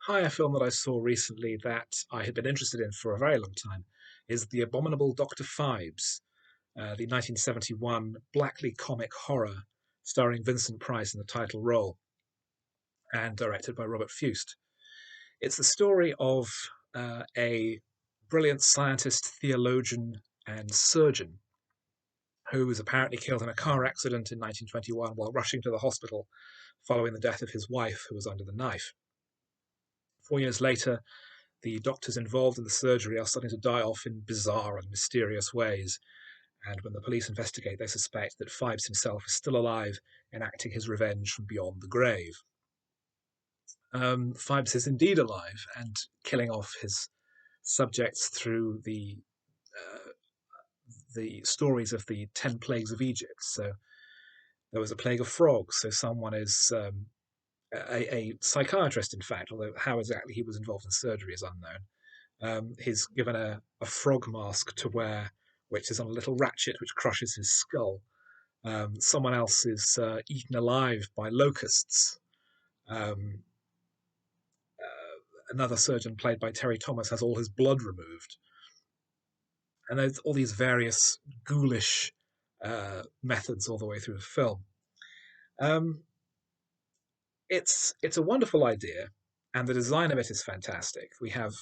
Hi, a film that I saw recently that I had been interested in for a very long time is The Abominable Dr. Phibes, the 1971 blackly comic horror starring Vincent Price in the title role and directed by Robert Fuest. It's the story of a brilliant scientist, theologian, and surgeon who was apparently killed in a car accident in 1921 while rushing to the hospital following the death of his wife, who was under the knife. 4 years later, the doctors involved in the surgery are starting to die off in bizarre and mysterious ways, and when the police investigate, they suspect that Phibes himself is still alive, enacting his revenge from beyond the grave. Phibes is indeed alive and killing off his subjects through the stories of the 10 plagues of Egypt. So there was a plague of frogs. So someone is a psychiatrist, in fact, although how exactly he was involved in surgery is unknown. He's given a frog mask to wear, which is on a little ratchet which crushes his skull. Someone else is eaten alive by locusts. Um, Another surgeon, played by Terry-Thomas, has all his blood removed. And there's all these various ghoulish methods all the way through the film. Um, it's a wonderful idea, and the design of it is fantastic. We have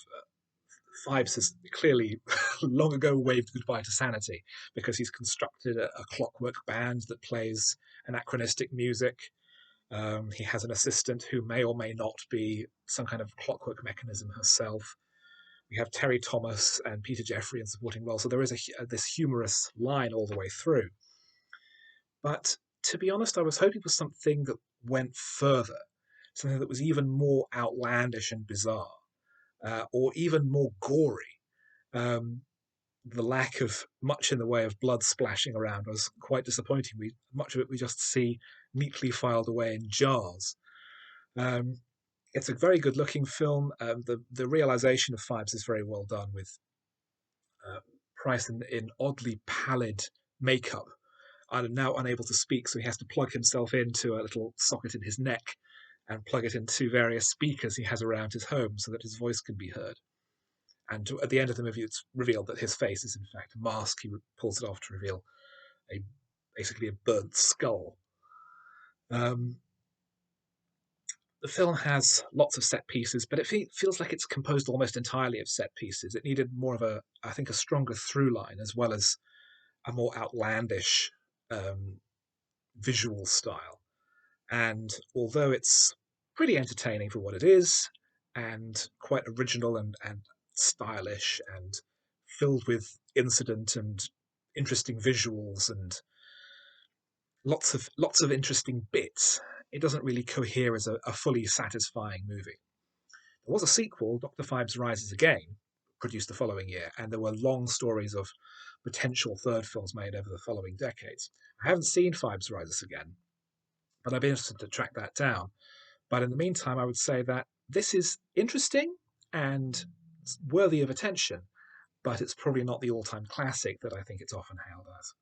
Phibes has clearly long ago waved goodbye to sanity because he's constructed a clockwork band that plays anachronistic music. He has an assistant who may or may not be some kind of clockwork mechanism herself. We have Terry Thomas and Peter Jeffrey in supporting roles, so there is this humorous line all the way through. But to be honest, I was hoping for something that went further, something that was even more outlandish and bizarre, or even more gory. Um, the lack of much in the way of blood splashing around was quite disappointing. Much of it we just see neatly filed away in jars. Um, it's a very good looking film. The realization of Phibes is very well done, with uh, Price in oddly pallid makeup. I'm now unable to speak, so he has to plug himself into a little socket in his neck and plug it into various speakers he has around his home so that his voice can be heard. And at the end of the movie, it's revealed that his face is in fact a mask. He pulls it off to reveal a basically a burnt skull. Um, the film has lots of set pieces, but it feels like it's composed almost entirely of set pieces. It needed more of I think, a stronger through line as well as a more outlandish um, visual style. And although it's pretty entertaining for what it is, and quite original and stylish and filled with incident and interesting visuals and lots of interesting bits, it doesn't really cohere as a fully satisfying movie. There was a sequel, Dr. Phibes Rises Again, produced the following year, and there were long stories of potential third films made over the following decades. I haven't seen Phibes Rises Again, but I'd be interested to track that down. But in the meantime, I would say that this is interesting and worthy of attention, but it's probably not the all time classic that I think it's often hailed as.